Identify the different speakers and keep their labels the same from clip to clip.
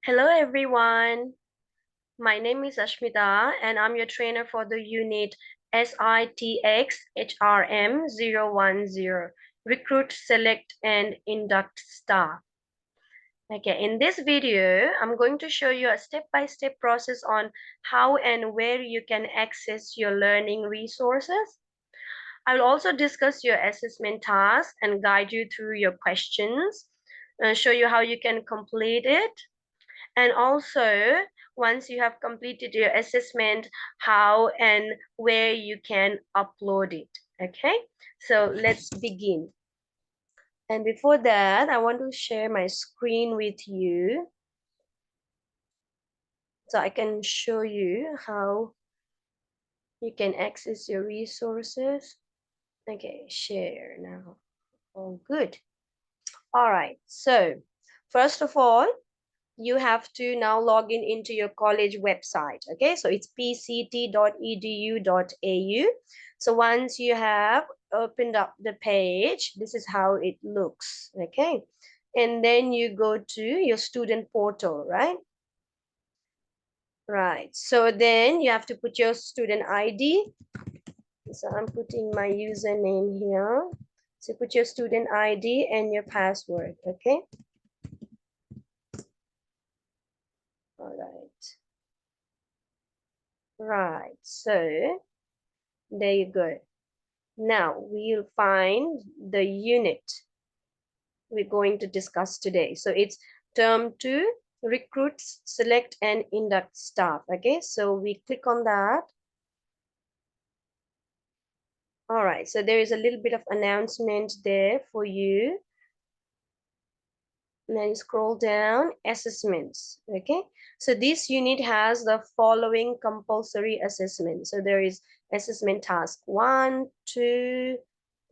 Speaker 1: Hello everyone, my name is Ashmita and I'm your trainer for the unit SITXHRM010, Recruit, Select and Induct Staff. Okay, in this video, I'm going to show you a step-by-step process on how and where you can access your learning resources. I will also discuss your assessment task and guide you through your questions, show you how you can complete it. And also, once you have completed your assessment, how and where you can upload it. Okay, so let's begin. And before that, I want to share my screen with you so I can show you how you can access your resources. Okay, share now. Oh, good. All right, so first of all, you have to now log in into your college website. Okay, so it's pct.edu.au. So once you have opened up the page, this is how it looks. Okay, and then you go to your student portal, right? Right, so then you have to put your student ID. So I'm putting my username here. So put your student ID and your password. Okay, all right. Right, so there you go. Now we'll find the unit we're going to discuss today. So it's term 2, recruit, select and induct staff. Okay, so we click on that. All right, so there is a little bit of announcement there for you. And then scroll down, assessments. Okay, so this unit has the following compulsory assessment. So there is assessment task 1, 2,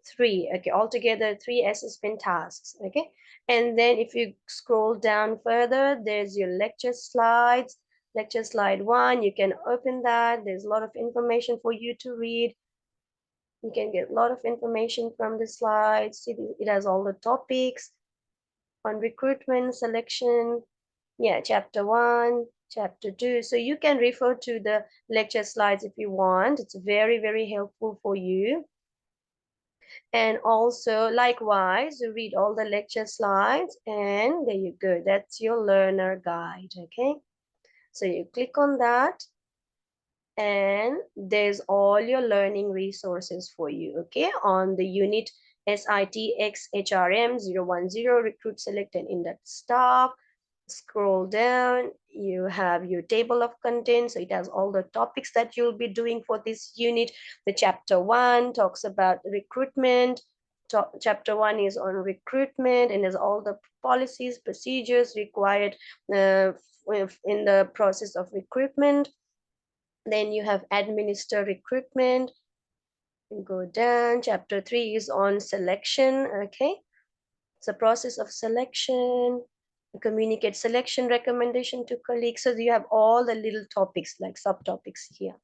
Speaker 1: 3. Okay, altogether 3 assessment tasks. Okay, and then if you scroll down further, there's your lecture slides. Lecture slide 1, you can open that. There's a lot of information for you to read. You can get a lot of information from the slides. It has all the topics on recruitment, selection. Yeah, chapter 1, chapter 2. So you can refer to the lecture slides if you want. It's very, very helpful for you. And also, likewise, you read all the lecture slides and there you go. That's your learner guide, okay? So you click on that and there's all your learning resources for you, okay? On the unit SITXHRM010, recruit, select and induct staff. Scroll down, you have your table of contents. So it has all the topics that you'll be doing for this unit. The chapter 1 talks about recruitment. Chapter 1 is on recruitment and has all the policies, procedures required in the process of recruitment. Then you have administer recruitment. You go down. Chapter 3 is on selection. Okay, it's a process of selection. Communicate selection recommendation to colleagues. So you have all the little topics like subtopics here.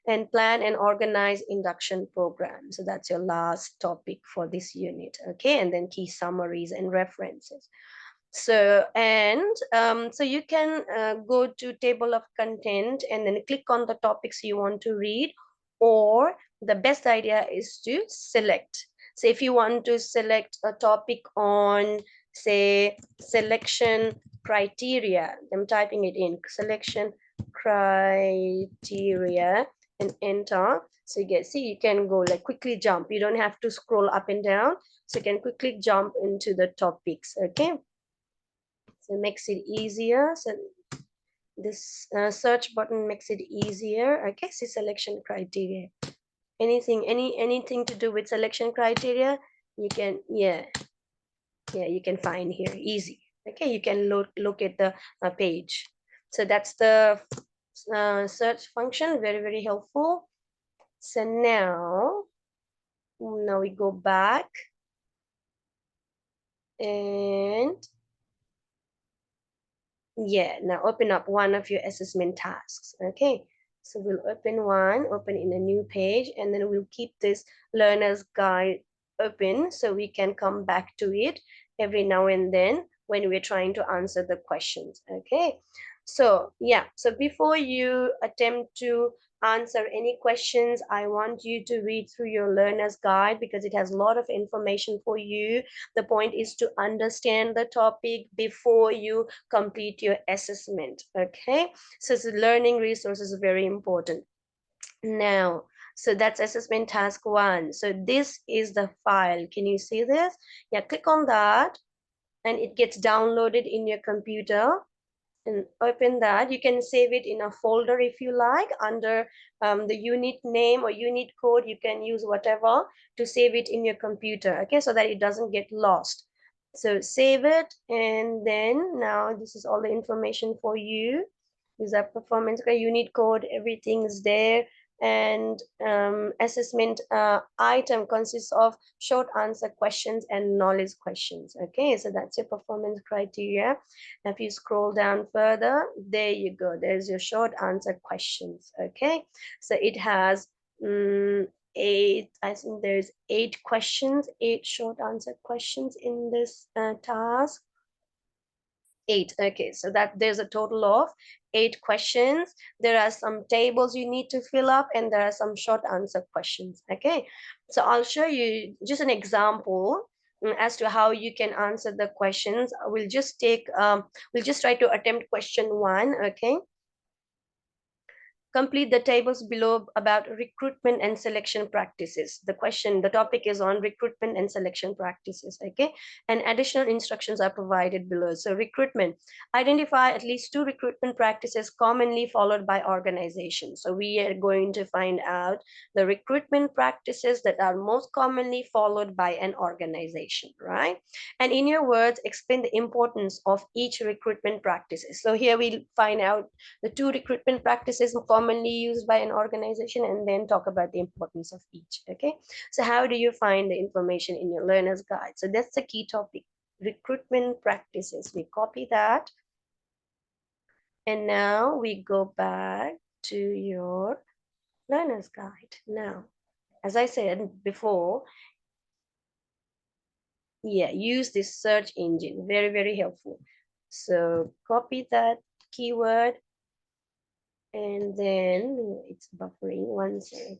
Speaker 1: And plan and organize induction program. So that's your last topic for this unit. Okay, and then key summaries and references. So so you can go to table of content and then click on the topics you want to read, or the best idea is to select. So if you want to select a topic on, say, selection criteria, I'm typing it in, selection criteria, and enter. So you can go like quickly jump. You don't have to scroll up and down. So you can quickly jump into the topics. Okay. So it makes it easier. So this search button makes it easier. Okay, see selection criteria. Anything to do with selection criteria, you can you can find here easy. Okay, you can look at the page. So that's the search function. Very, very helpful. So now we go back and yeah, now open up one of your assessment tasks. Okay, so we'll open in a new page, and then we'll keep this learner's guide open so we can come back to it every now and then when we're trying to answer the questions. Okay, so yeah, so before you attempt to answer any questions, I want you to read through your learner's guide because it has a lot of information for you. The point is to understand the topic before you complete your assessment. Okay, so the learning resources are very important. Now, so that's assessment task 1. So this is the file. Can you see this? Yeah, click on that and it gets downloaded in your computer, and open that. You can save it in a folder if you like under the unit name or unit code. You can use whatever to save it in your computer, okay, so that it doesn't get lost. So save it, and then now this is all the information for you. Is that performance, okay, unit code, everything is there. And assessment item consists of short answer questions and knowledge questions. Okay, so that's your performance criteria. If you scroll down further, there you go, there's your short answer questions. Okay, so it has eight, I think there's 8 questions, 8 short answer questions in this task. 8. Okay, so that there's a total of 8 questions. There are some tables you need to fill up, and there are some short answer questions. Okay, so I'll show you just an example as to how you can answer the questions. We'll just try to attempt question 1. Okay, complete the tables below about recruitment and selection practices. The topic is on recruitment and selection practices. Okay, and additional instructions are provided below. So recruitment, identify at least 2 recruitment practices commonly followed by organizations. So we are going to find out the recruitment practices that are most commonly followed by an organization, right? And in your words, explain the importance of each recruitment practices. So here we'll find out the 2 recruitment practices commonly used by an organization, and then talk about the importance of each. Okay, so how do you find the information in your learner's guide? So that's the key topic, recruitment practices. We copy that, and now we go back to your learner's guide. Now, as I said before, yeah, use this search engine, very, very helpful. So copy that keyword, and then it's buffering, 1 second,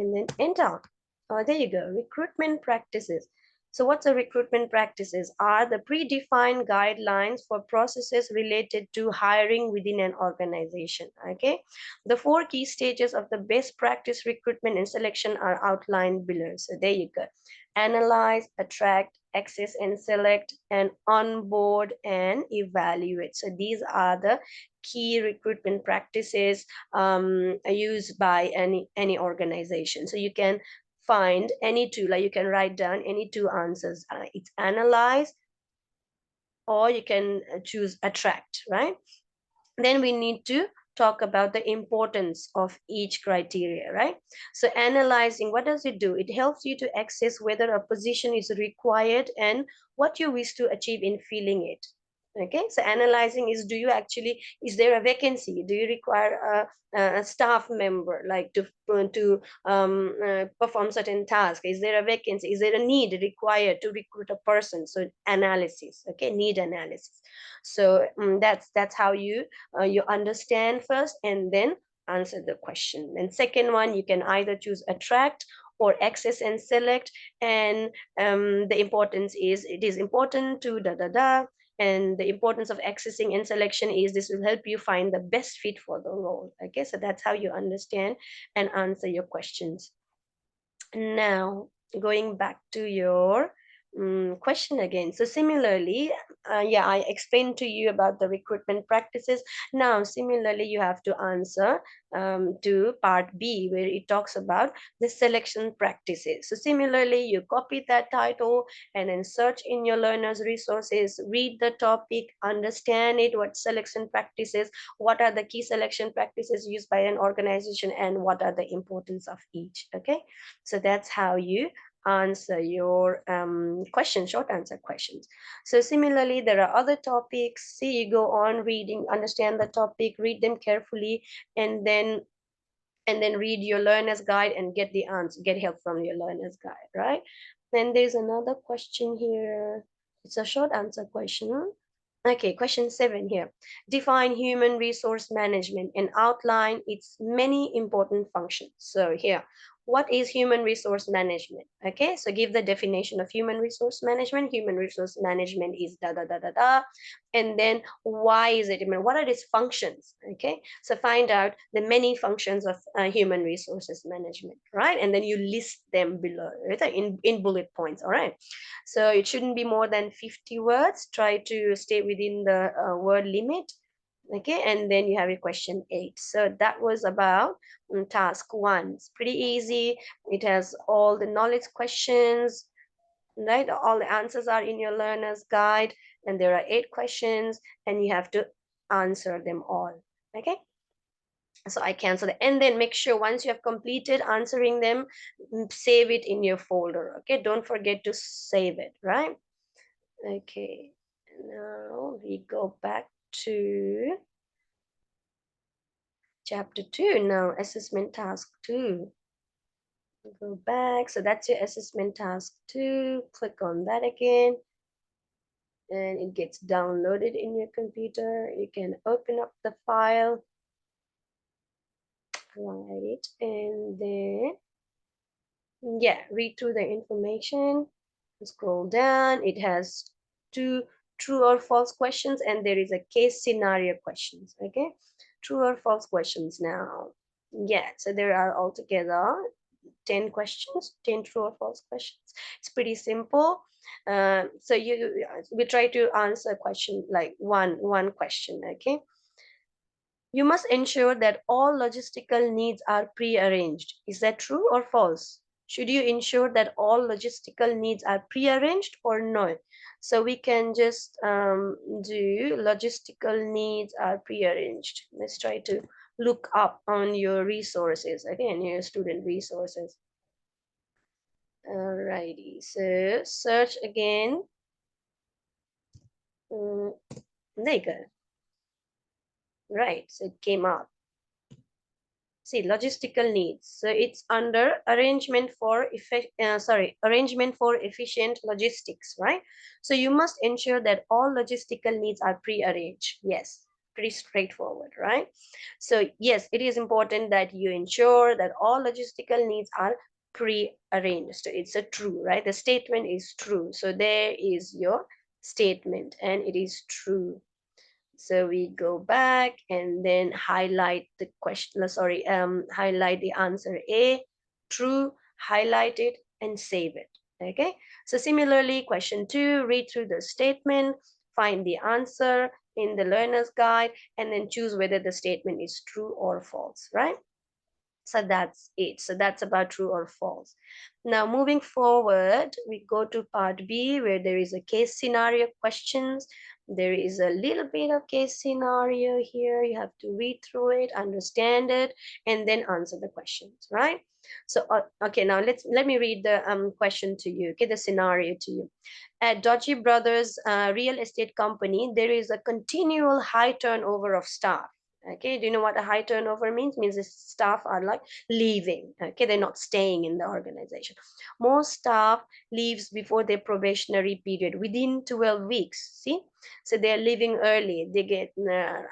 Speaker 1: and then enter. Oh, there you go, recruitment practices. So what's a recruitment practices? Are the predefined guidelines for processes related to hiring within an organization. Okay, the 4 key stages of the best practice recruitment and selection are outlined below. So there you go, analyze, attract, access and select, and onboard and evaluate. So these are the key recruitment practices used by any organization. So you can find any two, like you can write down any 2 answers. It's analyze, or you can choose attract, right? Then we need to talk about the importance of each criteria, right? So analyzing, what does it do? It helps you to assess whether a position is required and what you wish to achieve in filling it. Okay, so analyzing is, do you actually, is there a vacancy? Do you require a staff member like to perform certain tasks? Is there a vacancy? Is there a need required to recruit a person? So analysis, okay, need analysis. So that's how you understand first, and then answer the question. And second one, you can either choose attract or access and select. And the importance is, it is important to da da da. And the importance of accessing and selection is, this will help you find the best fit for the role. Okay, so that's how you understand and answer your questions. Now, going back to your question again. So similarly, yeah, I explained to you about the recruitment practices. Now, similarly, you have to answer to part B, where it talks about the selection practices. So similarly, you copy that title and then search in your learners resources, read the topic, understand it, what selection practices, what are the key selection practices used by an organization, and what are the importance of each. Okay, so that's how you answer your questions, short answer questions. So similarly, there are other topics. See, you go on reading, understand the topic, read them carefully, and then read your learner's guide and get the answer, get help from your learner's guide, right? Then there's another question here. It's a short answer question. Okay, question 7 here. Define human resource management and outline its many important functions. So here, what is human resource management? Okay, so give the definition of human resource management. Human resource management is da da da da da. And then why is it? I mean, what are its functions? Okay, so find out the many functions of human resources management, right? And then you list them below, right? In bullet points, all right? So it shouldn't be more than 50 words. Try to stay within the word limit. Okay, and then you have your question 8. So that was about task 1. It's pretty easy. It has all the knowledge questions, right? All the answers are in your learner's guide, and there are 8 questions, and you have to answer them all. Okay, so I cancel it, and then make sure once you have completed answering them, save it in your folder. Okay, don't forget to save it, right? Okay, now we go back to chapter 2. Now assessment task 2. Go back, so that's your assessment task 2. Click on that again, and it gets downloaded in your computer. You can open up the file, write it, and then yeah, read through the information. Scroll down. It has 2 true or false questions, and there is a case scenario questions. Okay, true or false questions. Now yeah, so there are altogether 10 questions, 10 true or false questions. It's pretty simple. So we try to answer a question like one question. Okay, you must ensure that all logistical needs are pre-arranged. Is that true or false? Should you ensure that all logistical needs are pre-arranged or not? So we can just do logistical needs are pre-arranged. Let's try to look up on your resources, again, your student resources. Alrighty, so search again. There you go. Right, so it came up. See, logistical needs. So it's under arrangement for efficient logistics, right? So you must ensure that all logistical needs are pre-arranged. Yes, pretty straightforward, right? So yes, it is important that you ensure that all logistical needs are pre-arranged. So it's a true, right? The statement is true. So there is your statement, and it is true. So we go back and then highlight the question, highlight the answer A, true, highlight it and save it. Okay, so similarly, question 2, read through the statement, find the answer in the learner's guide, and then choose whether the statement is true or false, right? So that's it. So that's about true or false. Now moving forward, we go to part B, where there is a case scenario questions. There is a little bit of case scenario here. You have to read through it, understand it, and then answer the questions, right? So okay, now let me read the question to you. Okay, the scenario to you. At Dodgy Brothers real estate company, there is a continual high turnover of staff. Okay, do you know what a high turnover means? Means the staff are like leaving. Okay, they're not staying in the organization. Most staff leaves before their probationary period within 12 weeks. See, so they're leaving early. They get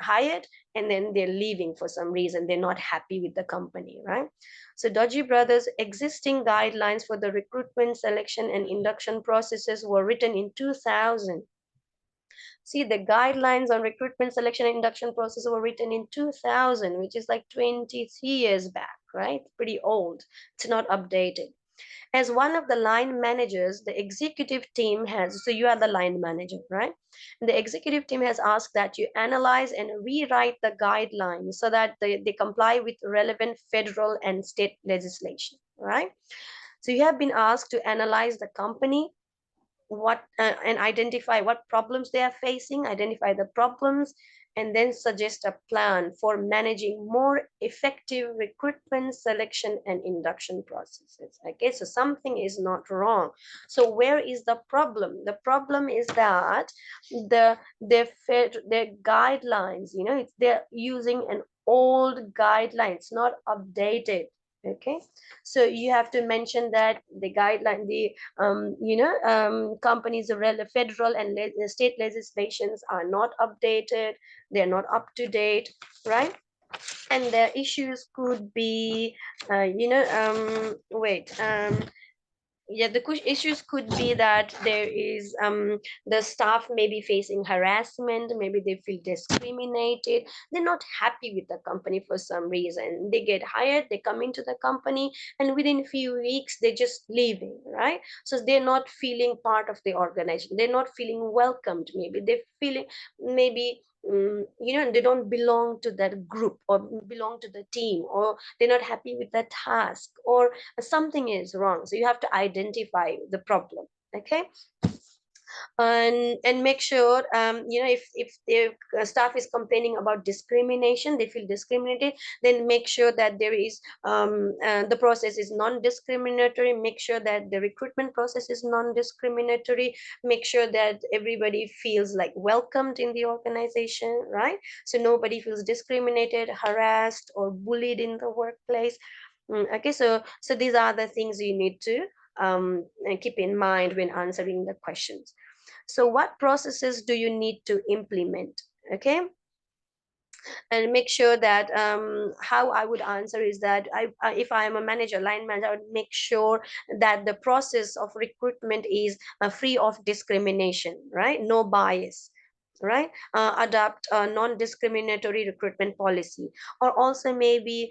Speaker 1: hired, and then they're leaving for some reason. They're not happy with the company, right? So Dodgy Brothers existing guidelines for the recruitment, selection, and induction processes were written in 2000. See, the guidelines on recruitment, selection, and induction process were written in 2000, which is like 23 years back, right? Pretty old. It's not updated. As one of the line managers, the executive team has, so you are the line manager, right? The executive team has asked that you analyze and rewrite the guidelines so that they comply with relevant federal and state legislation, right? So you have been asked to analyze the company, what and identify what problems they are facing, identify the problems, and then suggest a plan for managing more effective recruitment, selection, and induction processes. Okay, so something is not wrong. So where is the problem? The problem is that their guidelines, they're using an old guidelines, not updated. Okay, so you have to mention that the guideline, the companies, federal and state legislations are not updated, they're not up to date, right? And the issues could be yeah, the issues could be that there is the staff may be facing harassment, maybe they feel discriminated, they're not happy with the company for some reason, they get hired, they come into the company, and within a few weeks they're just leaving, right? So they're not feeling part of the organization, they're not feeling welcomed, maybe they're feeling, maybe they don't belong to that group or belong to the team, or they're not happy with the task, or something is wrong. So you have to identify the problem. Okay, and make sure if their staff is complaining about discrimination, they feel discriminated, then make sure that there is the process is non-discriminatory, make sure that the recruitment process is non-discriminatory, make sure that everybody feels like welcomed in the organization, right? So nobody feels discriminated, harassed, or bullied in the workplace. Okay, so these are the things you need to keep in mind when answering the questions. So what processes do you need to implement? Okay, and make sure that how I would answer is that if I am a manager, line manager, I would make sure that the process of recruitment is free of discrimination, right? No bias, right? Adopt a non-discriminatory recruitment policy, or also maybe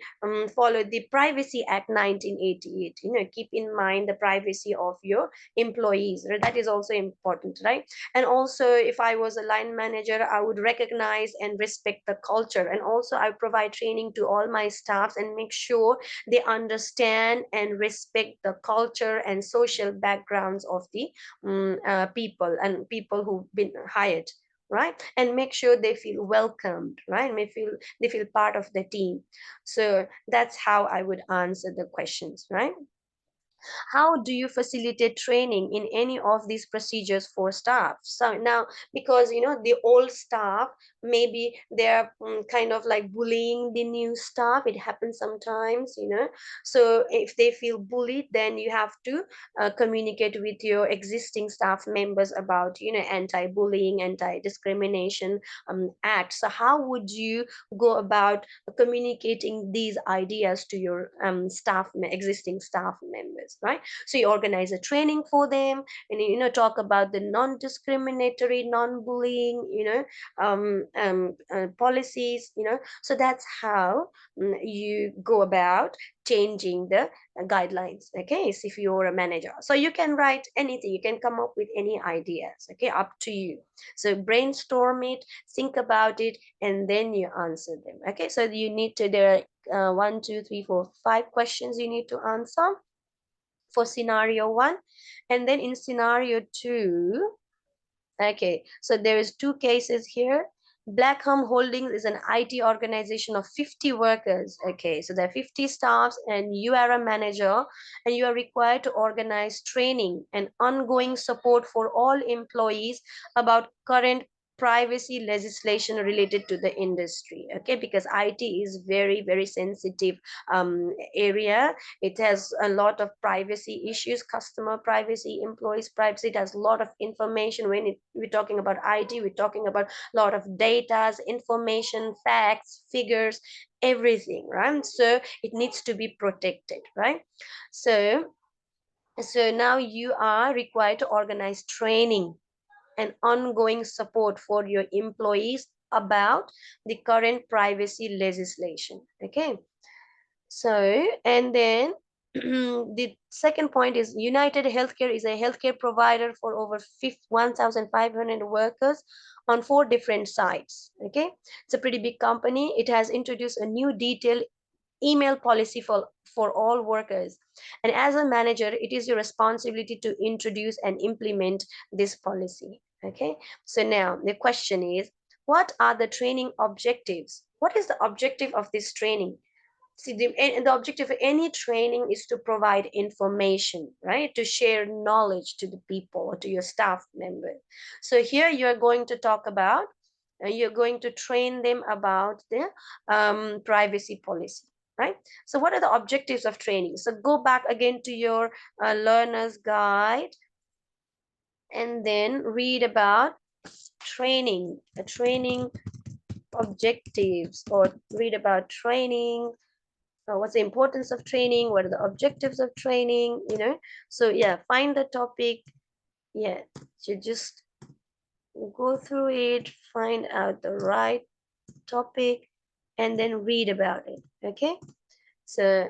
Speaker 1: follow the Privacy Act 1988. Keep in mind the privacy of your employees, right? That is also important, right? And also, if I was a line manager, I would recognize and respect the culture, and also I provide training to all my staffs and make sure they understand and respect the culture and social backgrounds of the people and people who've been hired, right? And make sure they feel welcomed, right? They feel part of the team. So that's how I would answer the questions, right? How do you facilitate training in any of these procedures for staff? So now, because the old staff, maybe they're kind of like bullying the new staff, it happens sometimes. So if they feel bullied, then you have to communicate with your existing staff members about anti-bullying, anti-discrimination act. So how would you go about communicating these ideas to your existing staff members, right? So you organize a training for them, and talk about the non-discriminatory, non-bullying policies. So that's how you go about changing the guidelines. Okay, so if you're a manager, so you can write anything, you can come up with any ideas. Okay, up to you. So brainstorm it, think about it, and then you answer them. Okay, so you need to, there are 1 2 3 4 5 questions you need to answer for scenario 1. And then in scenario 2, okay, so there is 2 cases here. Blackham Holdings is an IT organization of 50 workers. Okay, so there are 50 staffs, and you are a manager, and you are required to organize training and ongoing support for all employees about current privacy legislation related to the industry. Okay, because IT is very, very sensitive area. It has a lot of privacy issues, customer privacy, employees privacy. It has a lot of information. We're talking about IT, we're talking about a lot of data, information, facts, figures, everything, right? So it needs to be protected, right? So now you are required to organize training and ongoing support for your employees about the current privacy legislation. Okay, so, and then the second point is United Healthcare is a healthcare provider for over 1,500 workers on 4 different sites. Okay, it's a pretty big company. It has introduced a new detailed email policy for all workers. And as a manager, it is your responsibility to introduce and implement this policy. Okay, so now the question is, what are the training objectives? What is the objective of this training? See, the objective of any training is to provide information, right? To share knowledge to the people or to your staff members. So here you're going to talk about, you're going to train them about the privacy policy. right? So what are the objectives of training? So go back again to your learner's guide and then read about training, training objectives, or read about training. What's the importance of training? What are the objectives of training? So yeah, find the topic. Yeah, you just go through it, find out the right topic, and then read about it. Okay. So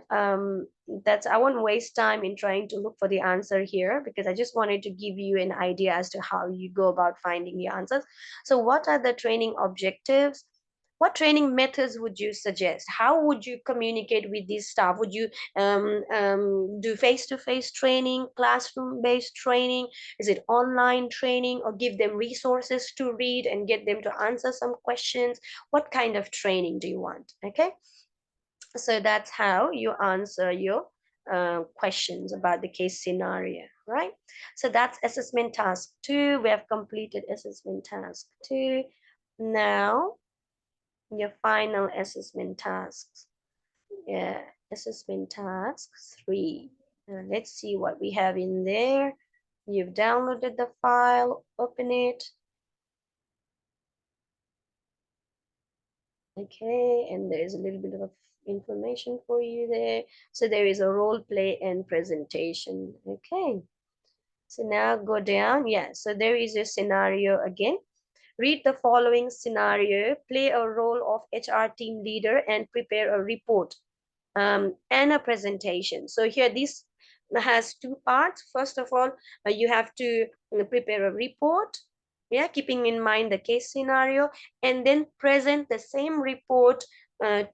Speaker 1: that's, I won't waste time in trying to look for the answer here, because I just wanted to give you an idea as to how you go about finding the answers. So what are the training objectives? What training methods would you suggest? How would you communicate with these staff? Would you do face-to-face training, classroom-based training? Is it online training, or give them resources to read and get them to answer some questions? What kind of training do you want? Okay. So that's how you answer your questions about the case scenario, right? So that's assessment task 2. We have completed assessment task 2. Now your final assessment tasks. Yeah, assessment task 3. Let's see what we have in there. You've downloaded the file, open it. Okay, and there's a little bit of information for you there. So there is a role play and presentation. Okay, so now go down. Yeah, so there is a scenario again. Read the following scenario, play a role of HR team leader and prepare a report and a presentation. So here this has two parts. First of all, you have to prepare a report, yeah, keeping in mind the case scenario, and then present the same report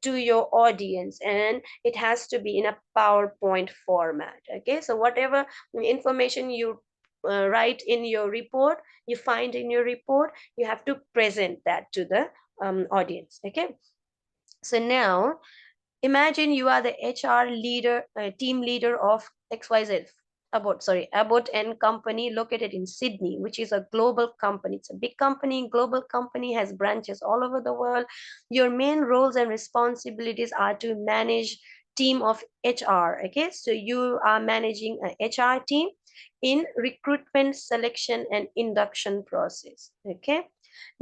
Speaker 1: to your audience, and it has to be in a PowerPoint format. Okay, so whatever information you write in your report, you find in your report, you have to present that to the audience. Okay, so now imagine you are the HR leader, team leader of XYZ, Abbott and Company, located in Sydney, which is a global company. It's a big company, global company, has branches all over the world. Your main roles and responsibilities are to manage team of HR. Okay, so you are managing an HR team in recruitment, selection, and induction process. Okay.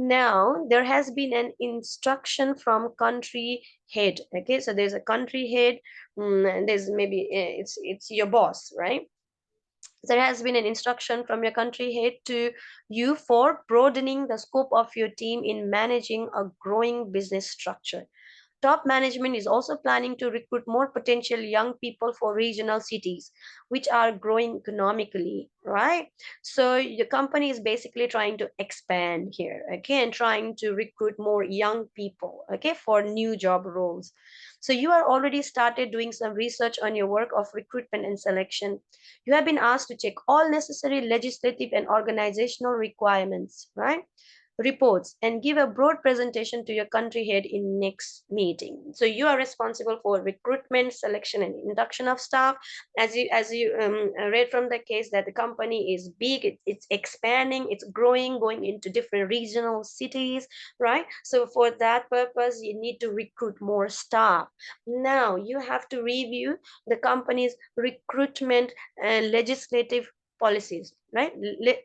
Speaker 1: Now there has been an instruction from country head. Okay, so there's a country head, and there's maybe it's your boss, right? There has been an instruction from your country head to you for broadening the scope of your team in managing a growing business structure. Top management is also planning to recruit more potential young people for regional cities, which are growing economically, right? So the company is basically trying to expand here, okay, and trying to recruit more young people, okay, for new job roles. So you are already started doing some research on your work of recruitment and selection. You have been asked to check all necessary legislative and organizational requirements, right? Reports, and give a broad presentation to your country head in next meeting. So you are responsible for recruitment, selection, and induction of staff. As you read from the case, that the company is big, it's expanding, it's growing, going into different regional cities, right? So for that purpose, you need to recruit more staff. Now you have to review the company's recruitment and legislative policies, right?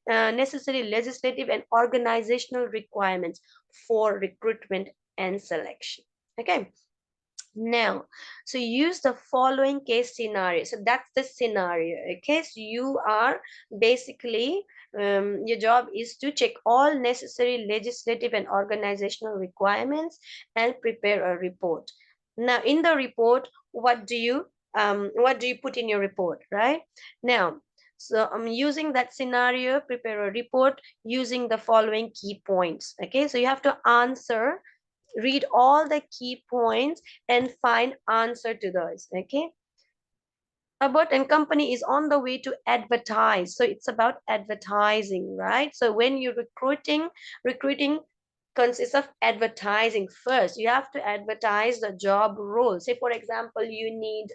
Speaker 1: Necessary legislative and organizational requirements for recruitment and selection. Okay. Now, so use the following case scenario. So that's the scenario. Okay, so you are basically your job is to check all necessary legislative and organizational requirements and prepare a report. Now, in the report, what do you put in your report, right? Now, so I'm using that scenario, prepare a report using the following key points. Okay, so you have to answer, read all the key points and find answer to those. Okay, Abbott and Company is on the way to advertise, so it's about advertising, right? So when you're recruiting consists of advertising. First you have to advertise the job role. Say for example, you need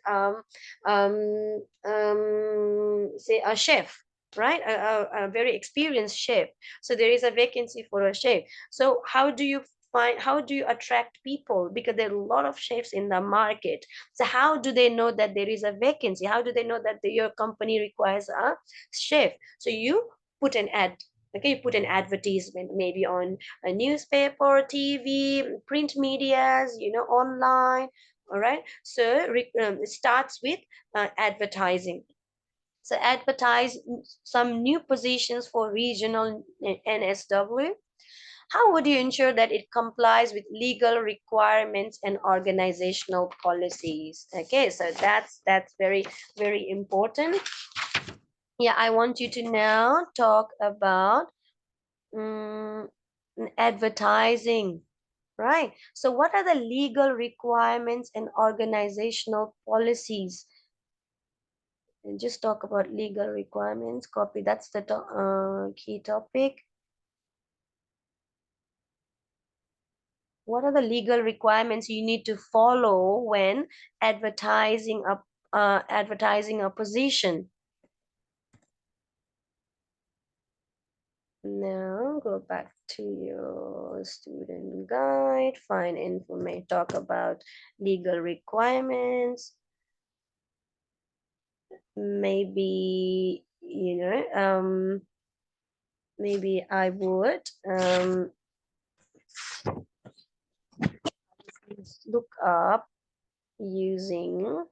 Speaker 1: say a chef, right? A very experienced chef. So there is a vacancy for a chef. So how do you find, how do you attract people? Because there are a lot of chefs in the market. So how do they know that there is a vacancy? How do they know that your company requires a chef? So you put an ad. Okay, you put an advertisement maybe on a newspaper, TV, print medias, online. All right. So it starts with advertising. So advertise some new positions for regional NSW. How would you ensure that it complies with legal requirements and organizational policies? Okay, so that's very, very important. Yeah, I want you to now talk about um, advertising, right? So what are the legal requirements and organizational policies? And just talk about legal requirements. Copy, that's the key topic. What are the legal requirements you need to follow when advertising a position? Now go back to your student guide, find information, talk about legal requirements. Maybe, maybe I would look up using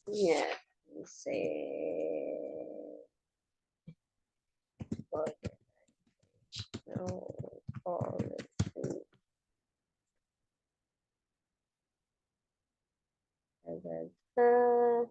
Speaker 1: yeah, say policy uh,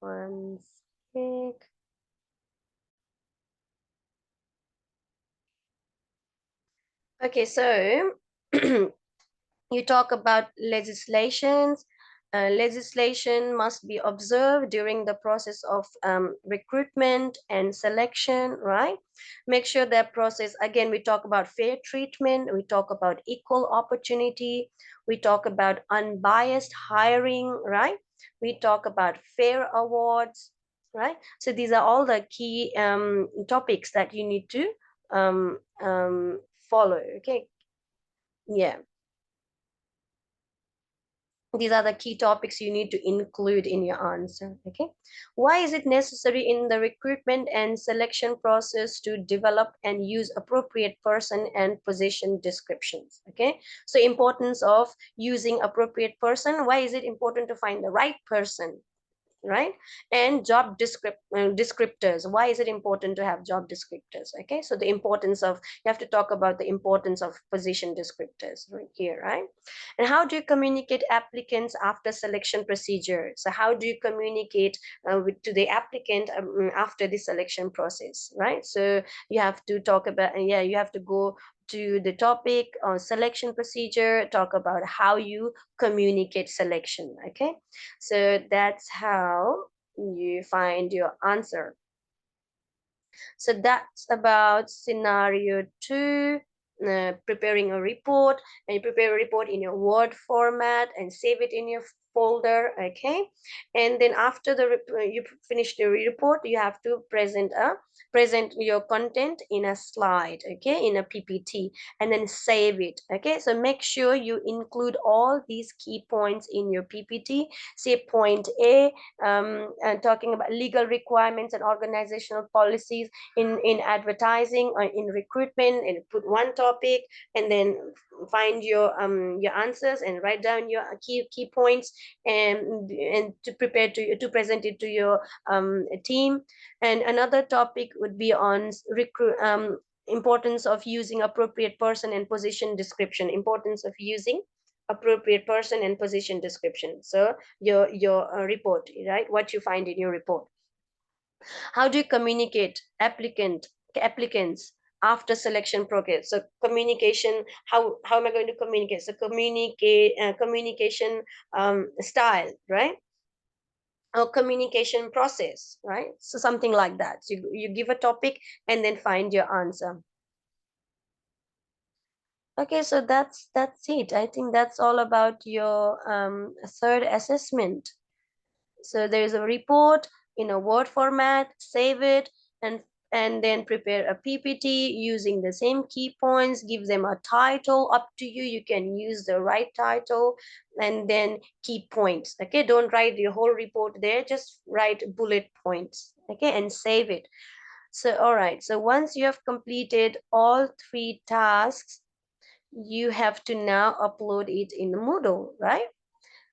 Speaker 1: one sec. Okay, so you talk about legislations. Legislation must be observed during the process of recruitment and selection, right? Make sure that process, again, we talk about fair treatment, we talk about equal opportunity, we talk about unbiased hiring, right? We talk about fair awards, right? So these are all the key topics that you need to follow, okay? Yeah. These are the key topics you need to include in your answer. Okay, why is it necessary in the recruitment and selection process to develop and use appropriate person and position descriptions? Okay, so importance of using appropriate person. Why is it important to find the right person, right? And job descriptors. Why is it important to have job descriptors? Okay, so the importance of, you have to talk about the importance of position descriptors right here, right? And how do you communicate applicants after selection procedure? So how do you communicate to the applicant after the selection process, right? So you have to talk about, yeah, you have to go to the topic on selection procedure, talk about how you communicate selection. Okay, so that's how you find your answer. So that's about scenario 2, preparing a report. And you prepare a report in your Word format and save it in your folder. Okay, and then after you finish the report, you have to present your content in a slide, okay, in a PPT, and then save it. Okay, so make sure you include all these key points in your PPT. Say point A, and talking about legal requirements and organizational policies in advertising or in recruitment, and put one topic, and then find your answers and write down your key points, and to prepare to present it to your team. And another topic would be on importance of using appropriate person and position description. Importance of using appropriate person and position description. So your report, right? What you find in your report. How do you communicate applicants after selection progress? So communication, how am I going to communicate? So communication style, right? or communication process, right? So something like that. So you give a topic and then find your answer. Okay, so that's it. I think that's all about your third assessment. So there is a report in a Word format, save it, and then prepare a PPT using the same key points, give them a title, up to you. You can use the right title, and then key points. Okay, don't write your whole report there, just write bullet points. Okay, and save it. So, all right. So once you have completed all three tasks, you have to now upload it in Moodle, right?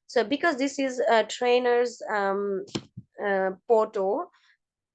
Speaker 1: So because this is a trainer's portal,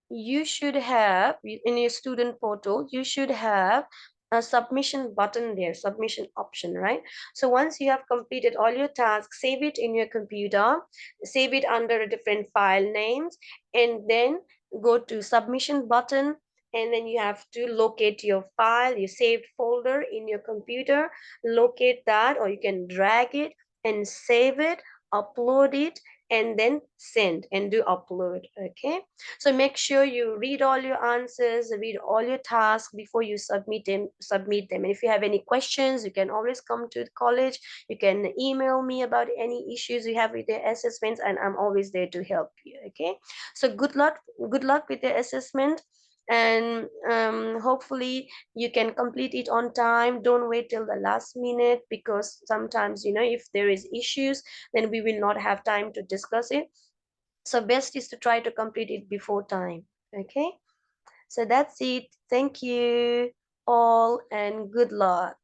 Speaker 1: you should have in your student portal, you should have a submission button there, submission option, right? So once you have completed all your tasks, save it in your computer, save it under different file names, and then go to submission button, and then you have to locate your file, your saved folder in your computer, locate that, or you can drag it and save it, upload it, and then send and do upload. Okay, so make sure you read all your answers, read all your tasks before you submit them. And if you have any questions, you can always come to the college. You can email me about any issues you have with the assessments, and I'm always there to help you. Okay, so good luck with the assessment, and hopefully you can complete it on time. Don't wait till the last minute, because sometimes, if there is issues, then we will not have time to discuss it. So best is to try to complete it before time. Okay, so that's it. Thank you all and good luck.